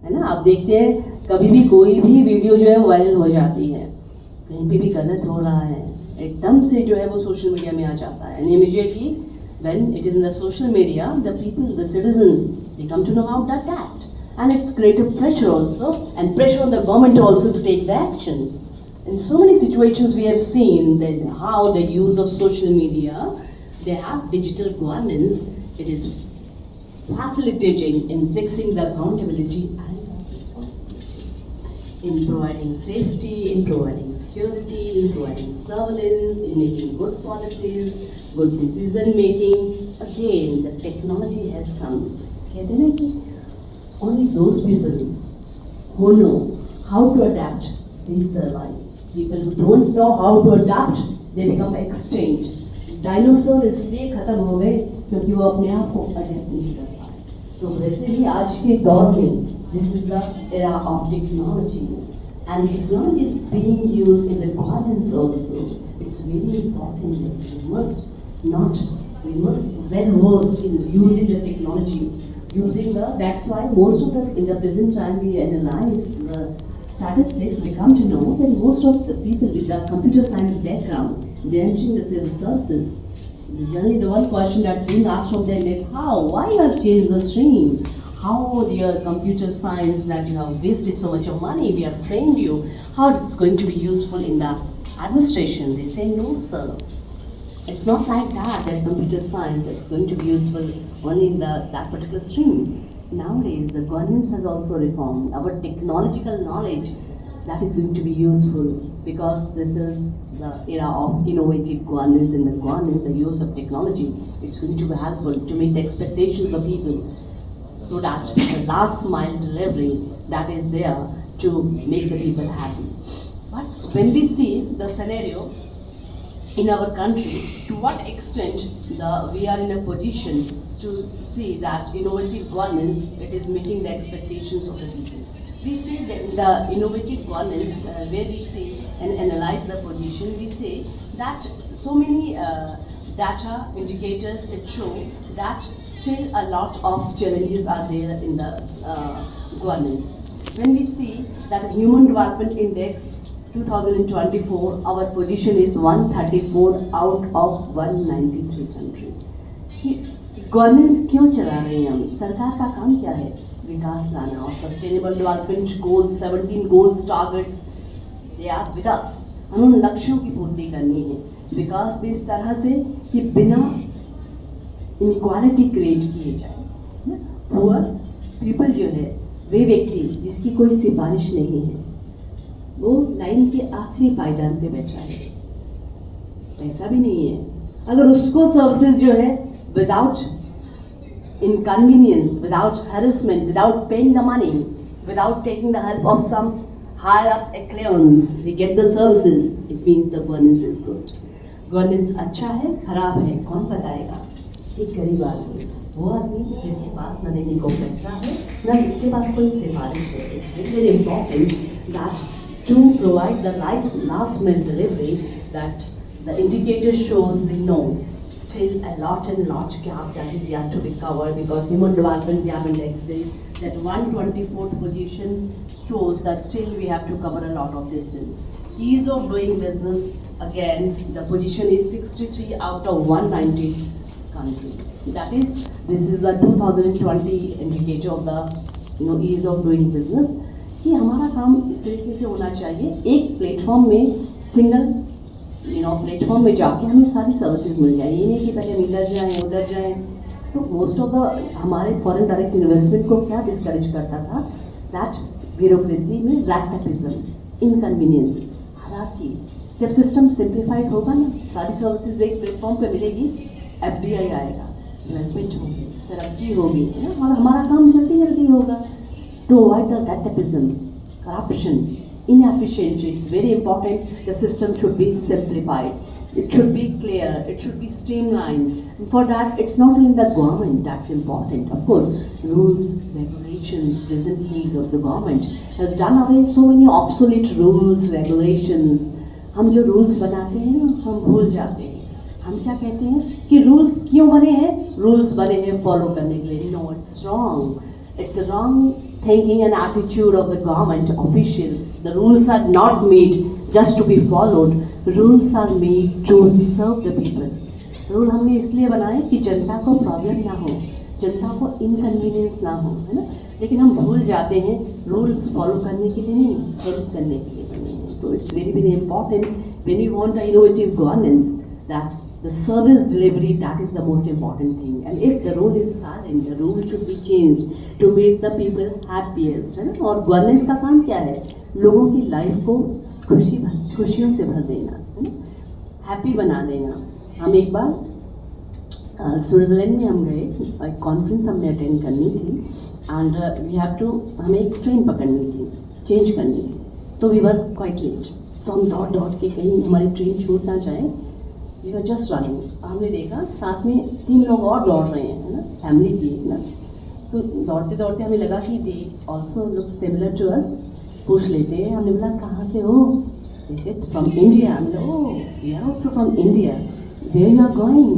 है ना। आप देखते हैं कभी भी कोई भी वीडियो जो है वायरल हो जाती है, कहीं पे भी गलत हो रहा है, एकदम से जो है वो सोशल मीडिया में आ जाता है, and immediately when it is in the social media, the people, the citizens, they come to know about that. And it's created pressure also, and pressure on the government also to take the action. In so many situations we have seen that how the use of social media, they have digital governance, it is facilitating in fixing the accountability and responsibility, in providing safety, in providing security, in providing surveillance, in making good policies, good decision making. Again, the technology has come. कहते हैं ना कि only those people who know how to adapt, they survive. People who don't know how to adapt, they become extinct. Dinosaur इसलिए खत्म हो गए क्योंकि वो अपने आप को अडेप्ट नहीं कर पाए। तो वैसे ही आज के दौर में this is the era of technology, and technology is being used in the governance also. It's very important that we must well versed in using the technology, that's why most of the, in the present time we analyze the statistics, we come to know that most of the people with the computer science background, they're entering the civil services. Generally the one question that's being asked from them is why you have changed the stream? How your computer science that you have wasted so much of money, we have trained you, how it's going to be useful in the administration? They say, no sir, it's not like that computer science is going to be useful only in that particular stream. Nowadays the governance has also reformed. Our technological knowledge, that is going to be useful, because this is the era of innovative governance. In the governance, the use of technology, it's going to be helpful to meet the expectations of people, so that the last mile delivery that is there to make the people happy. But when we see the scenario in our country, to what extent we are in a position to see that innovative governance, it is meeting the expectations of the people. We see that the innovative governance, where we see and analyze the position, we say that so many data indicators that show that still a lot of challenges are there in the governance. When we see that Human Development Index 2024, our position is 134 out of 193 countries. Governance क्यों चला रहे हैं हम? सरकार का काम क्या है? विकास लाना। और sustainable development goals, 17 goals targets, they are with us. हम उन लक्ष्यों की पूर्ति करनी है। विकास भी इस तरह से कि बिना इनइक्वालिटी क्रिएट किए जाए। पुअर पीपल जो है, वे व्यक्ति जिसकी कोई सिफारिश नहीं है, वो लाइन के आखिरी पायदान पे बैठा है, पैसा भी नहीं है। अगर उसको सर्विसेज जो है without inconvenience, without harassment, without paying the money, without taking the help of some higher up echelons, we get the services, it means the governance is good. Governance अच्छा है, खराब है, कौन बताएगा? एक गरीब आदमी, वो आदमी जिसके पास न देने को पैसा है, न उसके पास कोई सिफारिश है। It's very very important that to provide the last mile delivery, that the indicator shows the no. Still a lot gap that is yet to be covered, because Human Development Gap Index says that 124th position shows that still we have to cover a lot of distance. Ease of doing business, again the position is 63 out of 190 countries. That is, this is the 2020 indicator of the ease of doing business. कि हमारा काम इस तरीके से होना चाहिए, एक platform में सिंगल प्लेटफॉर्म में जाके हमें सारी सर्विसेज मिल जाए। ये नहीं कि पहले हम इधर जाएँ उधर जाएँ। तो मोस्ट ऑफ द हमारे फॉरेन डायरेक्ट इन्वेस्टमेंट को क्या डिस्करेज करता था? दैट ब्यूरोक्रेसी में रैटअपिज्म, इनकन्वीनियंस, हालांकि जब सिस्टम सिंप्लीफाइड होगा ना, सारी सर्विसेज एक प्लेटफॉर्म पे मिलेगी, FDI आएगा, डेवलपमेंट होगी, तरक्की होगी, और हमारा काम जल्दी जल्दी होगा। To avoid the red tapism, corruption, inefficiency, it's very important the system should be simplified, it should be clear, it should be streamlined. And for that, it's not only the government that's important. Of course, rules, regulations, presently the government has done away so many obsolete rules, regulations. हम जो rules बनाते हैं ना, हम भूल जाते हैं। हम क्या कहते हैं कि rules क्यों बने हैं? Rules बने हैं follow करने के लिए। No, it's wrong. It's a wrong thinking and attitude of the government officials. The rules are not made just to be followed. Rules are made to serve the people. Rule हमने इसलिए बनाए कि जनता को problem ना हो, जनता को inconvenience ना हो, है ना. लेकिन हम भूल जाते हैं रूल्स फॉलो करने के लिए नहीं, हेल्प करने के लिए बने हैं. तो it's very very important when you want the innovative governance that the service delivery, that is the most important thing. And if the rule is silent, the rule should be changed to make the people happiest, है ना. और governance का काम क्या है? लोगों की life को खुशियों से भर देना, है ना, हैप्पी बना देना. हम एक बार स्विट्ज़रलैंड में हम गए, एक कॉन्फ्रेंस हमने अटेंड करनी थी एंड वी हैव टू, हमें एक ट्रेन पकड़नी थी, चेंज करनी थी. तो वी वर क्वाइट लेट. तो हम दौड़ दौड़ के कहीं हमारी ट्रेन छूट ना जाए, वी वर जस्ट रनिंग. हमने देखा साथ में 3 लोग और दौड़ रहे हैं, है ना, फैमिली थी ना. तो दौड़ते दौड़ते हमें लगा कि they also look similar to us. पूछ लेते हैं. हमने बोला कहाँ से हो? They said from India. हमने oh we are also from India. Where you are going?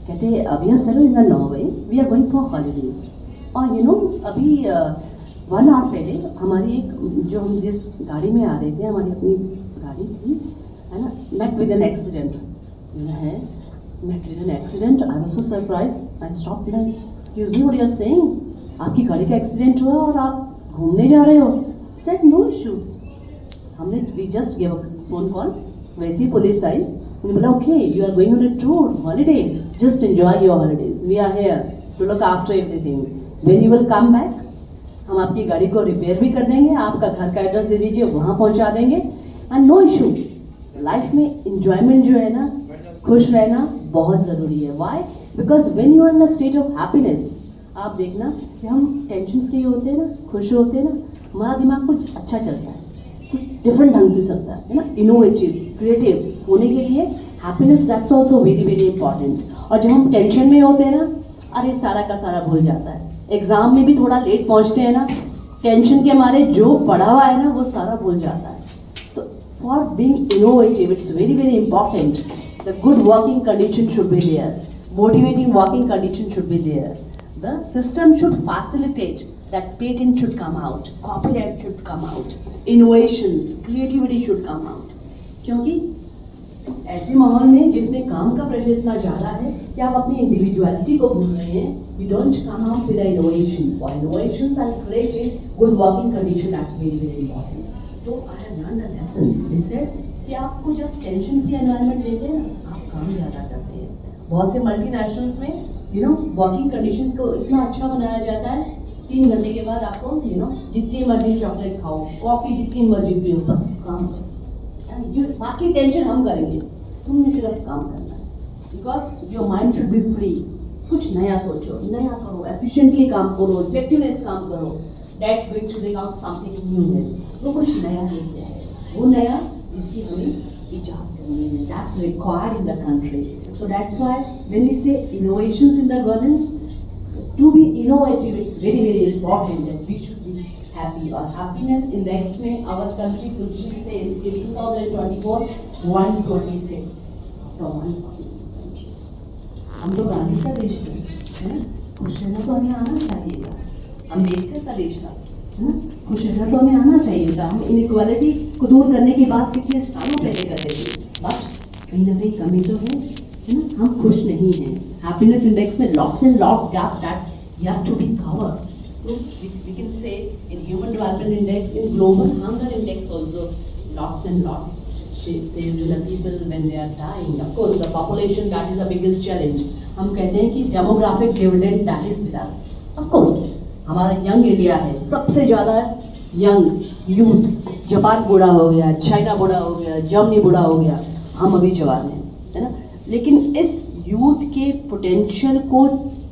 कहते we are settled in the Norway, we are going for holidays. और यू नो अभी 1 आवर पहले हमारी एक, जो हम जिस गाड़ी में आ रहे थे, हमारी अपनी गाड़ी थी, है ना, मेट विद एन एक्सीडेंट है. Met with an accident. I was so surprise. I stop there. Excuse me, what you are saying? आपकी गाड़ी का एक्सीडेंट हुआ और आप घूमने जा रहे हो? Said no issue. हमने we just give a phone call. वैसे ही पुलिस आई. उन्होंने बोला okay you are going on a tour holiday, just enjoy your holidays, we are here to look after everything. When you will come back, हम आपकी गाड़ी को repair भी कर देंगे, आपका घर का एड्रेस दे दीजिए, वहाँ पहुँचा देंगे, एंड नो इशू. लाइफ में इंजॉयमेंट जो है ना, खुश रहना बहुत ज़रूरी है. Why? Because when you are in a state of happiness, आप देखना कि हम टेंशन फ्री होते हैं ना, खुश होते हैं ना, हमारा दिमाग कुछ अच्छा चलता है, कुछ डिफरेंट ढंग से चलता है ना. इनोवेटिव क्रिएटिव होने के लिए happiness that's also very very important. और जब हम टेंशन में होते हैं ना, अरे सारा का सारा भूल जाता है. एग्जाम में भी थोड़ा लेट पहुंचते हैं ना, टेंशन के मारे जो पढ़ा हुआ है ना वो सारा भूल जाता है. तो for being innovative it's very very important. The good working condition should be there, motivating working condition should be there. The system should facilitate that patent should come out, copyright should come out, innovations, creativity should come out. क्योंकि ऐसे माहौल में जिसमें काम का pressure इतना ज़्यादा है कि आप अपनी इंडिविजुअलिटी को भूल रहे हैं, you don't come out with innovations. For innovations and creating good working condition, that's very very important. So I have learned a lesson. They said कि आपको जब टेंशन फ्री एनवायरनमेंट देते हैं ना, आप काम ज़्यादा करते हैं. बहुत से मल्टीनेशनल्स में यू नो वर्किंग कंडीशन को इतना अच्छा बनाया जाता है, 3 घंटे के बाद आपको यू नो जितनी मर्जी चॉकलेट खाओ, कॉफ़ी जितनी मर्जी पियो, बस काम करो. बाकी टेंशन हम करेंगे, तुमने सिर्फ काम करना है. Because your mind should be free. कुछ नया सोचो, नया करो, एफिशिएंटली काम करो, इफेक्टिवनेस काम करो. That's going to bring out something newness. वो कुछ नया लेके आए, वो नया जिसकी हमें इजाद करनी है. That's required in the country. So that's why when we say innovations in the governance, to be innovative, it's very very important that we should be happy. Or happiness index में our country position says in 2024 126. तो 126. हम तो गांधी का देश है ना, खुश रहना तो हमें आना चाहिएगा. अम्बेडकर का देश था, है ना, खुश रहना तो हमें आना चाहिएगा. हम इनइक्वालिटी को दूर करने की बात कितने सालों पहले करते थे, बट कहीं ना कहीं कमी तो है ना, हम खुश नहीं हैं. हैप्पीनेस इंडेक्स में lots and lots gap that you have to be covered. So we can say in human development index, in global hunger index also, lots and lots says the people when they are dying. Of course, the population, that is the biggest challenge. हम कहते हैं कि demographic dividend that is with us. Of course, हमारा young India है, सबसे ज़्यादा young youth. Japan बूढ़ा हो गया, चाइना बूढ़ा हो गया, जर्मनी बूढ़ा हो गया, हम अभी जवान हैं, है ना. लेकिन इस यूथ के पोटेंशियल को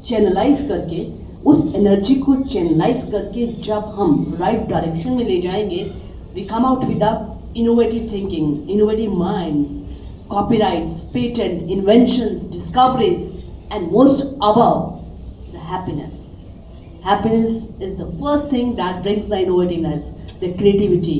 चैनलाइज करके, उस एनर्जी को चैनलाइज करके जब हम राइट डायरेक्शन में ले जाएंगे, we come out with the innovative thinking, innovative minds, copyrights, patent, inventions, discoveries, and most above the happiness. Happiness is the first thing that brings the innovativeness, the creativity.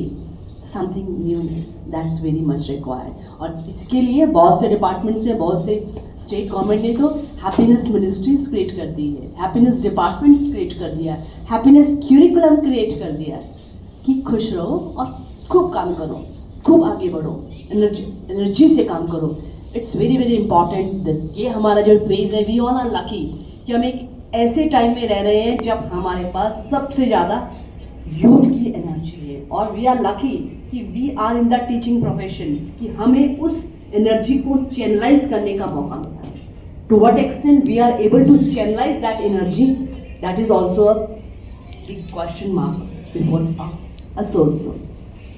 Something newness, that's very much required. और इसके लिए बहुत से departments में, बहुत से state government ने तो हैप्पीनेस मिनिस्ट्रीज क्रिएट कर दी है, हैप्पीनेस डिपार्टमेंट्स क्रिएट कर दिया है, हैप्पीनेस क्यूरिकुलम क्रिएट कर दिया है कि खुश रहो और खूब काम करो, खूब आगे बढ़ो, एनर्जी से काम करो। It's very very important. ये हमारा जो फेज है, वी ऑल आर लकी कि हम एक ऐसे टाइम में रह रहे हैं जब हमारे पास सबसे ज़्यादा यूथ की एनर्जी है, और वी आर लकी कि we are in the teaching profession, कि हमें उस एनर्जी को चैनलाइज करने का मौका मिला है। To what extent we are able to channelize that energy, that is also a big question mark before us also.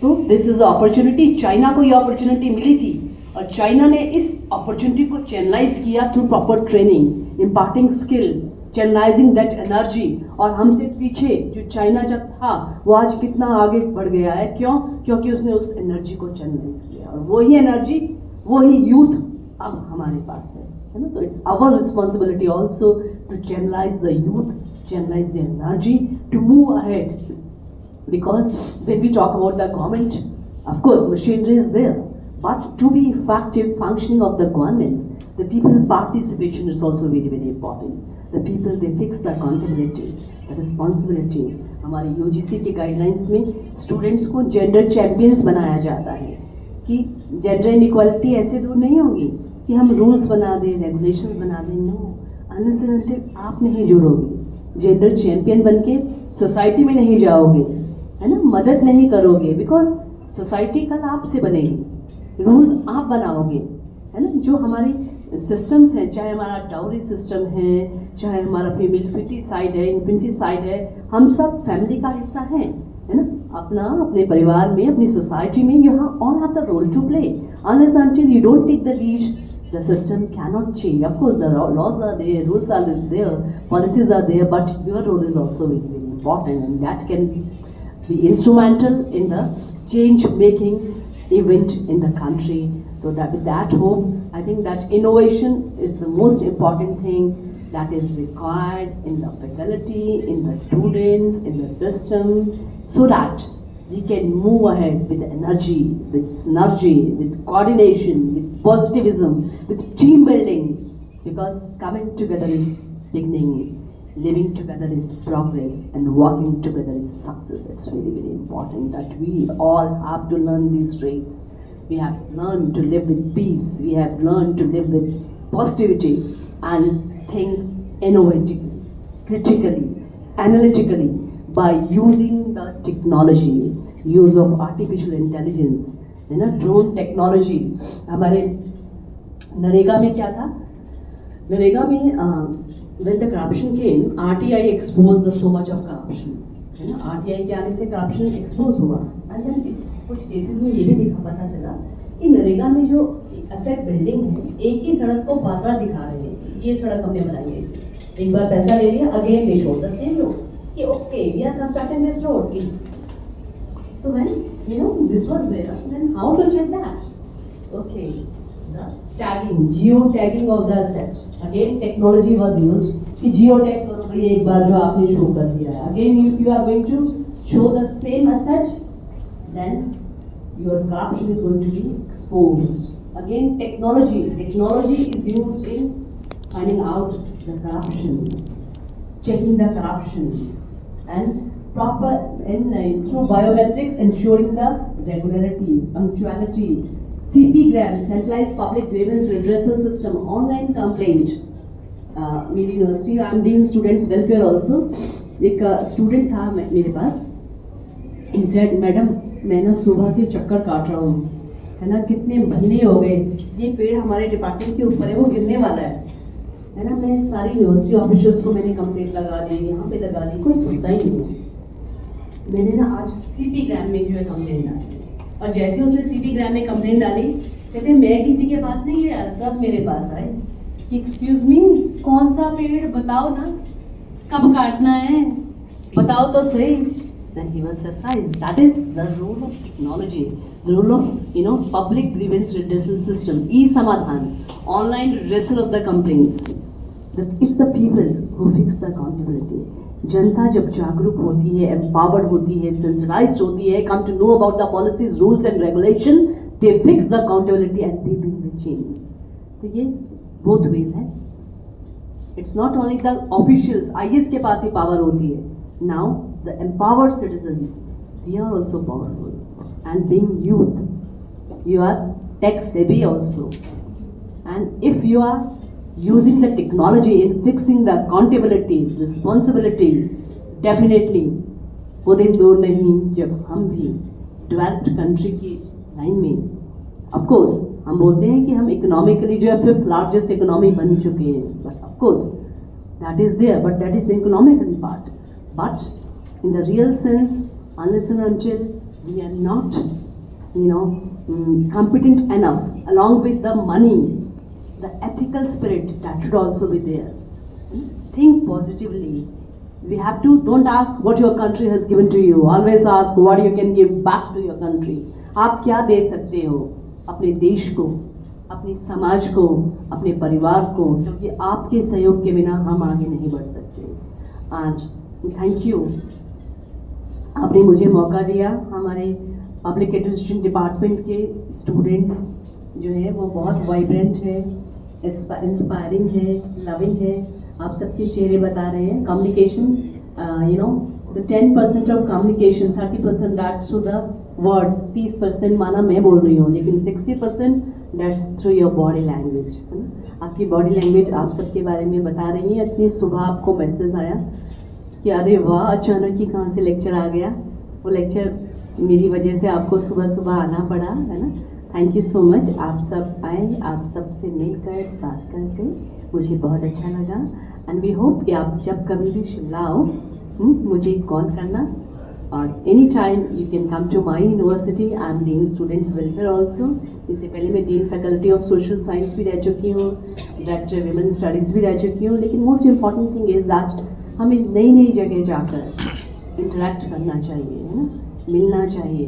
तो this is a opportunity. China को ये अपॉर्चुनिटी मिली थी और चाइना ने इस अपॉर्चुनिटी को चैनलाइज किया through proper training, imparting skill, channelising that energy. और हमसे पीछे जो चाइना जब था वो आज कितना आगे बढ़ गया है। क्यों? क्योंकि उसने उस एनर्जी को चैनलाइज किया, और वही एनर्जी, वही यूथ अब हमारे पास है ना। तो it's our responsibility also to channelise the youth, channelise the energy to move ahead. Because when we talk about the government, of course machinery is there, but to be effective functioning of the governance, the people participation is also very very important. The people, they fix the accountability, the responsibility. हमारे UGC के guidelines में students को gender champions बनाया जाता है कि gender inequality ऐसे दूर नहीं होगी कि हम रूल्स बना दें, रेगुलेशंस बना दें। नो, अनलेस एंड अनटिल आप नहीं जुड़ोगे, जेंडर चैंपियन बन के सोसाइटी में नहीं जाओगे, है ना, मदद नहीं करोगे, बिकॉज सोसाइटी कल आपसे बनेगी, रूल आप बनाओगे, है ना। जो हमारे सिस्टम्स हैं, चाहे हमारा डाउरी सिस्टम है, चाहे हमारा फीमेल साइड है, इन्फिनिटी साइड है, हम सब फैमिली का हिस्सा हैं, है ना। अपने परिवार में, अपनी सोसाइटी में you all have the role to play. Unless until you don't take the lead, the system cannot change. Of course, the laws are there, rules are there, policies are there, but your role is also very, very important, and that can be instrumental in the change-making event in the country. So that with that hope, I think that innovation is the most important thing that is required in the faculty, in the students, in the system, so that we can move ahead with energy, with synergy, with coordination, with positivism, with team building, because coming together is beginning, living together is progress, and working together is success. It's very, very important that we all have to learn these traits. We have learned to live with peace. We have learned to live with positivity and think innovatively, critically, analytically, by using the technology, use of artificial intelligence, है ना, drone technology. हमारे नरेगा में क्या था? नरेगा में when the corruption came, RTI exposed the so much of corruption, है ना। RTI के आने से corruption expose हुआ, and then कुछ केसेस में ये भी पता चला कि नरेगा में जो asset building है, एक ही सड़क को बार-बार दिखा रहे हैं, ये सड़क हमने बनाई है, एक बार पैसा ले लिया, again they show the same road, कि okay we are constructing this road, please. So when this was there, then how to check that? Okay, the tagging, geo-tagging of the asset. Again, technology was used. कि geo-tag करो भाई, एक बार जो आपने show कर दिया है. Again, if you are going to show the same asset, then your corruption is going to be exposed. Again, technology is used in finding out the corruption, checking the corruption, and proper through biometrics ensuring the regularity, punctuality, CPGRAM, centralized public grievance redressal system, online complaint. मेरी university, I am doing students welfare also. एक student था मेरे पास, he said madam मैं ना सुबह से चक्कर काट रहा हूँ, है ना, कितने महीने हो गए, ये पेड़ हमारे डिपार्टमेंट के ऊपर है, वो गिरने वाला है ना। मैं सारी यूनिवर्सिटी ऑफिशियल्स को मैंने कंप्लेंट लगा दी, यहाँ पे लगा दी, कोई सुनता ही नहीं है। मैंने ना आज CPGRAM में जो है कंप्लेंट डाली, और जैसे उसने CPGRAM में कंप्लेंट डाली, कहते मैं किसी के पास नहीं गया, सब मेरे पास आए कि एक्सक्यूज मी, कौन सा पेड़ बताओ ना, कब काटना है, बताओ तो सही। Then he was surprised. That is the role of technology, the role of public grievance redressal system, e-Samadhan, online redressal of the complaints. It's the people who fix the accountability. जनता जब जागरूक होती है, एम्पावर्ड होती है, sensitised होती है, come to know about the policies, rules and regulation, they fix the accountability and they bring the change. तो ये बोथ वेज है. It's not only the officials, IAS के पास ही पावर होती है. Now the empowered citizens, they are also powerful. And being youth, you are tech savvy also, and if you are using the technology in fixing the accountability, responsibility, definitely वो दिन दूर नहीं जब हम भी डेवलप्ड कंट्री की line में, of course हम बोलते हैं कि हम इकोनॉमिकली जो है 5th लार्जेस्ट इकोनॉमी बन चुके हैं, but of course that is there, but that is the economical part. But in the real sense, unless and until we are not, competent enough, along with the money, the ethical spirit that should also be there. Think positively. We have to, don't ask what your country has given to you, always ask what you can give back to your country. आप क्या दे सकते हो अपने देश को, अपने समाज को, अपने परिवार को, क्योंकि आपके सहयोग के बिना हम आगे नहीं बढ़ सकते. आज थैंक यू, आपने मुझे मौका दिया. हमारे पब्लिक एडमिनिस्ट्रेशन डिपार्टमेंट के स्टूडेंट्स जो है वो बहुत वाइब्रेंट है, इंस्पायरिंग है, लविंग है. आप सबके चेहरे बता रहे हैं. Communication, the 10% of communication, 30% that's through the words, 30% माना मैं बोल रही हूँ, लेकिन 60% that's through your body language. आपकी बॉडी लैंग्वेज आप सबके बारे में बता रही है. इतनी सुबह आपको मैसेज आया कि अरे वाह, अचानक ही कहाँ से लेक्चर आ गया. वो लेक्चर मेरी वजह से आपको सुबह सुबह आना पड़ा, है ना. Thank you so much. आप सब आए, आप सब से मिलकर बात करके मुझे बहुत अच्छा लगा. एंड वी होप कि आप जब कभी भी शिमला आओ, मुझे कॉल करना. और any time you can come to my university. I am dean students welfare also. इससे पहले मैं dean faculty of social science भी रह चुकी हूँ, डायरेक्टर विमेन स्टडीज़ भी रह चुकी हूँ. लेकिन most important thing is that हमें नई नई जगह जाकर इंटरेक्ट करना चाहिए, है ना, मिलना चाहिए.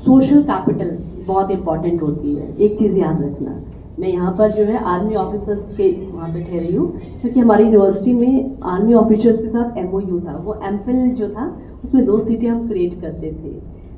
सोशल कैपिटल बहुत इंपॉर्टेंट होती है. एक चीज़ याद रखना, मैं यहाँ पर जो है आर्मी ऑफिसर्स के वहाँ पे ठहरी हूँ, क्योंकि हमारी यूनिवर्सिटी में आर्मी ऑफिसर्स के साथ MOU था. वो एमफिल जो था उसमें 2 सीटें हम क्रिएट करते थे.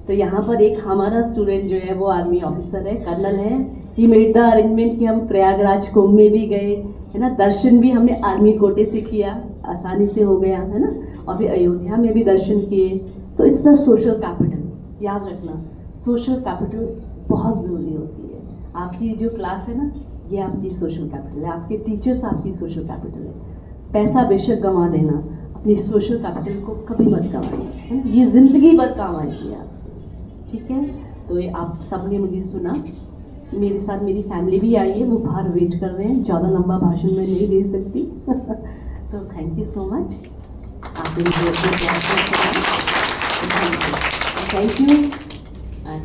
तो यहाँ पर एक हमारा स्टूडेंट जो है वो आर्मी ऑफिसर है, कर्नल है. ही मेड द अरेंजमेंट कि हम प्रयागराज कुंभ में भी गए, है ना. दर्शन भी हमने आर्मी कोटे से किया, आसानी से हो गया, है ना. और फिर अयोध्या में भी दर्शन किए. तो इट्स द सोशल कैपिटल. याद रखना, सोशल कैपिटल बहुत ज़रूरी होती है. आपकी जो क्लास है ना, ये आपकी सोशल कैपिटल है. आपके टीचर्स आपकी सोशल कैपिटल है. पैसा बेशक गंवा देना, अपनी सोशल कैपिटल को कभी मत गंवाइए. ये ज़िंदगी भर काम आएगी आपकी, ठीक है. तो ये आप सब ने मुझे सुना. मेरे साथ मेरी फैमिली भी आई है, वो बाहर वेट कर रहे हैं. ज़्यादा लंबा भाषण मैं नहीं दे सकती. तो थैंक यू सो मच. आपने थैंक यू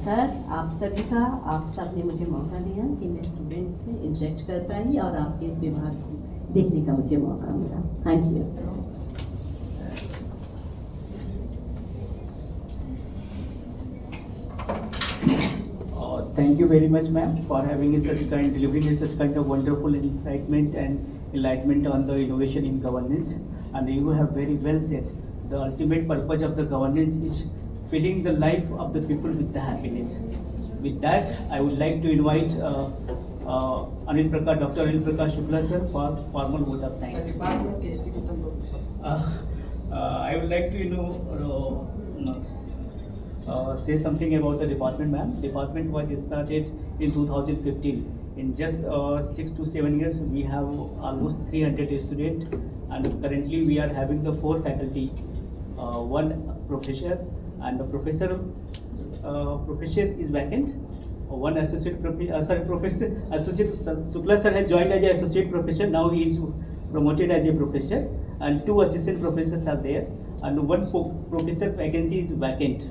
सर. आप सभी का, आप सब ने मुझे मौका दिया कि मैं स्टूडेंट से इंटरेक्ट कर पाई और आपके इस विभाग को देखने का मुझे मौका मिला. Thank you. Thank you very much, ma'am, for delivering such kind of wonderful incitement and enlightenment on the innovation in governance. And you have very well said, the ultimate purpose of the governance is filling the life of the people with the happiness. With that, I would like to invite Dr. Anil Prakash Shukla sir for formal vote of thanks. I would like to say something about the department, ma'am. Department was started in 2015. In just 6 to 7 years, we have almost 300 students, and currently we are having the 4 faculty, 1 professor, and the professor is vacant. 1 associate professor, associate Shukla sir has joined as an associate professor. Now he is promoted as a professor, and 2 assistant professors are there, and 1 professor vacancy is vacant.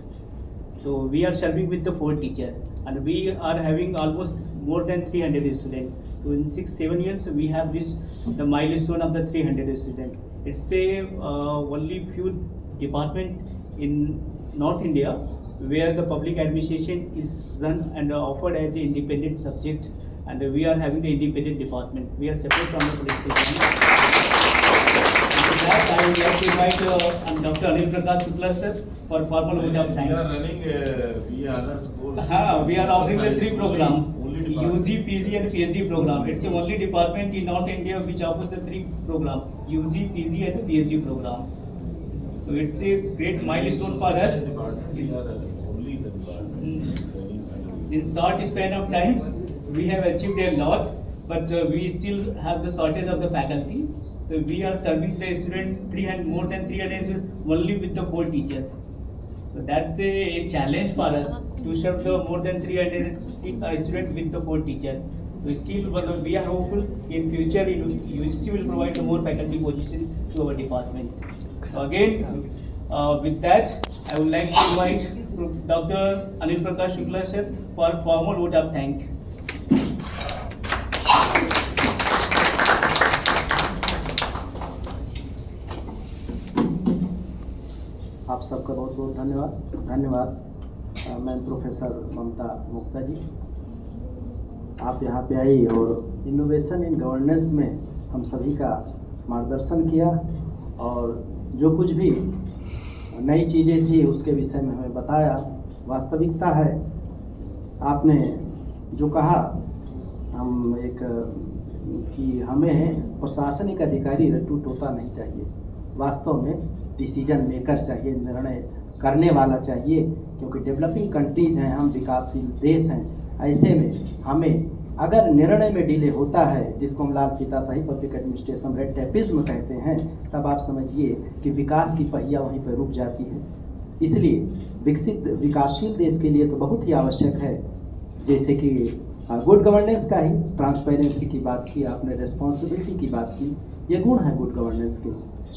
So we are serving with the 4 teachers, and we are having almost more than 300 students. So in 6-7 years, we have reached the milestone of the 300 students. It's only few department in North India where the public administration is run and offered as an independent subject, and we are having the independent department. We are separate from the political. that, I would like to invite Dr. Anil Prakash Shukla sir for formal vote of We thanks. are running VRS course. We are offering the three program, Only department. UG, PG and PhD program. It's the only department in North India which offers the three program, UG, PG and the PhD program. So it's a great milestone for us. We are only the department. In short span of time, we have achieved a lot, but we still have the shortage of the faculty. So we are serving the student more than 300 students only with the 4 teachers. So that's a challenge for us to serve the more than 300 students with the 4 teachers. So still, we are hopeful in future USC will provide the more faculty position to our department. So again, with that, I would like to invite Dr. Anil Prakash Shukla sir for formal vote of thank. आप सबका बहुत बहुत धन्यवाद। मैं professor ममता मुक्ता जी, आप यहाँ पे आई और इनोवेशन इन गवर्नेंस में हम सभी का मार्गदर्शन किया और जो कुछ भी नई चीज़ें थी उसके विषय में हमें बताया। वास्तविकता है आपने जो कहा हम कि हमें प्रशासनिक अधिकारी रट्टू टोता नहीं चाहिए, वास्तव में डिसीजन मेकर चाहिए, निर्णय करने वाला चाहिए, क्योंकि डेवलपिंग कंट्रीज़ हैं, हम विकासशील देश हैं। ऐसे में हमें अगर निर्णय में डिले होता है, जिसको हम लाल फीताशाही पब्लिक एडमिनिस्ट्रेशन रेड टेपिज्म कहते हैं, तब आप समझिए कि विकास की पहिया वहीं पर रुक जाती है। इसलिए विकसित विकासशील देश के लिए तो बहुत ही आवश्यक है, जैसे कि गुड गवर्नेंस का ही, ट्रांसपेरेंसी की बात की आपने, रिस्पॉन्सिबिलिटी की बात की, ये गुण है गुड गवर्नेंस के,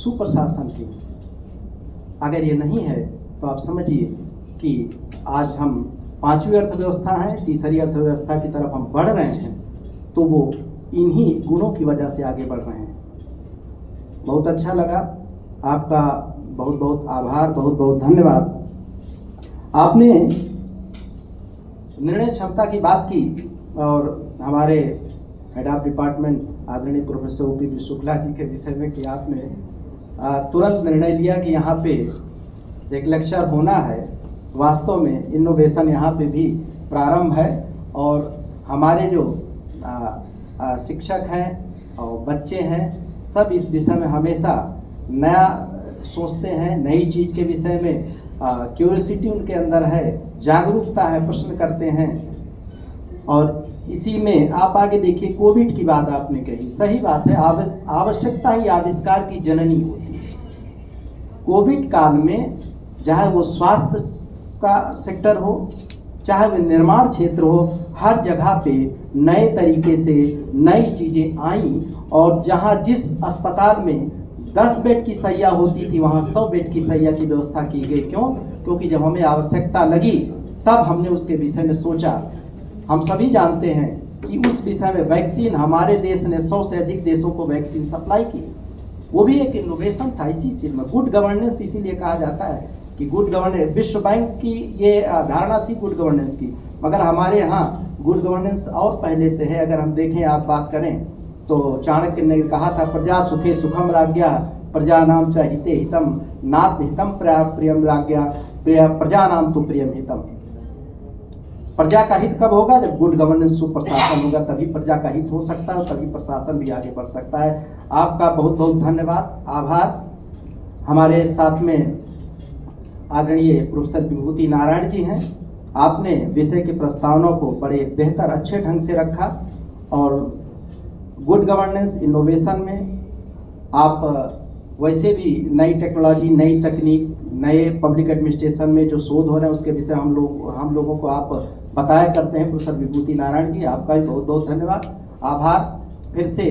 सुप्रशासन के। अगर ये नहीं है तो आप समझिए कि आज हम 5वीं अर्थव्यवस्था है, तीसरी अर्थव्यवस्था की तरफ हम बढ़ रहे हैं, तो वो इन्हीं गुणों की वजह से आगे बढ़ रहे हैं। बहुत अच्छा लगा, आपका बहुत बहुत आभार, बहुत बहुत धन्यवाद। आपने निर्णय क्षमता की बात की और हमारे हेड ऑफ डिपार्टमेंट आदरणीय प्रोफेसर OPV शुक्ला जी के विषय में कि आपने तुरंत निर्णय लिया कि यहाँ पे एक लेक्चर होना है। वास्तव में इनोवेशन यहाँ पे भी प्रारंभ है और हमारे जो शिक्षक हैं और बच्चे हैं, सब इस विषय में हमेशा नया सोचते हैं, नई चीज़ के विषय में क्यूरियोसिटी उनके अंदर है, जागरूकता है, प्रश्न करते हैं। और इसी में आप आगे देखिए, कोविड की बात आपने कही, सही बात है, आवश्यकता ही आविष्कार की जननी होती है। कोविड काल में चाहे वो स्वास्थ्य का सेक्टर हो, चाहे वो निर्माण क्षेत्र हो, हर जगह पे नए तरीके से नई चीज़ें आईं और जहाँ जिस अस्पताल में 10 बेड की सैया होती थी वहाँ 100 बेड की सैया की व्यवस्था की गई। क्यों? क्योंकि जब हमें आवश्यकता लगी तब हमने उसके विषय में सोचा। हम सभी जानते हैं कि उस विषय में वैक्सीन, हमारे देश ने 100 से अधिक देशों को वैक्सीन सप्लाई की, वो भी एक इनोवेशन था इसी चीज़ में। गुड गवर्नेंस इसीलिए कहा जाता है कि गुड गवर्नेंस, विश्व बैंक की ये धारणा थी गुड गवर्नेंस की, मगर हमारे यहाँ गुड गवर्नेंस और पहले से है। अगर हम देखें, आप बात करें तो चाणक्य ने कहा था, प्रजा सुखे सुखम राज्ञा प्रजा नाम च हिते हितम नाथ हितम प्रियम राज्ञा प्रजा नाम तो प्रियम हितम। प्रजा का हित कब होगा? जब गुड गवर्नेंस, सुप्रशासन होगा, तभी प्रजा का हित हो सकता है और तभी प्रशासन भी आगे बढ़ सकता है। आपका बहुत बहुत धन्यवाद, आभार। हमारे साथ में आदरणीय प्रोफेसर विभूति नारायण जी हैं। आपने विषय के प्रस्तावनों को बड़े बेहतर, अच्छे ढंग से रखा और गुड गवर्नेंस इनोवेशन में आप वैसे भी नई टेक्नोलॉजी, नई तकनीक, नए पब्लिक एडमिनिस्ट्रेशन में जो शोध हो रहे हैं उसके विषय हम लोगों को आप बताया करते हैं। प्रोफेसर विभूति नारायण जी, आपका भी बहुत बहुत धन्यवाद, आभार। फिर से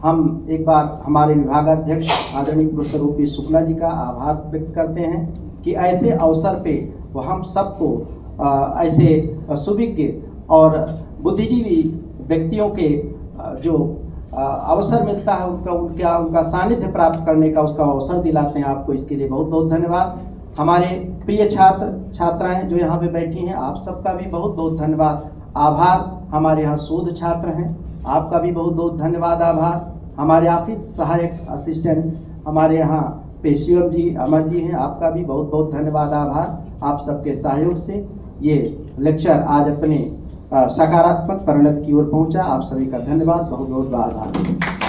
हम एक बार हमारे विभागाध्यक्ष आदरणीय प्रोफेसर OPV शुक्ला जी का आभार व्यक्त करते हैं कि ऐसे अवसर पे वो हम सबको ऐसे सुविज्ञ और बुद्धिजीवी व्यक्तियों के जो अवसर मिलता है उनका सानिध्य प्राप्त करने का उसका अवसर दिलाते हैं। आपको इसके लिए बहुत बहुत धन्यवाद। हमारे प्रिय छात्र छात्राएं जो यहाँ पे बैठी हैं, आप सबका भी बहुत बहुत धन्यवाद, आभार। हमारे यहाँ शोध छात्र हैं, आपका भी बहुत बहुत धन्यवाद, आभार। हमारे ऑफिस सहायक असिस्टेंट हमारे यहाँ पे शिवम जी, अमर जी हैं, आपका भी बहुत बहुत धन्यवाद, आभार। आप सबके सहयोग से ये लेक्चर आज अपने सकारात्मक परिणत की ओर पहुंचा। आप सभी का धन्यवाद, बहुत बहुत आभार।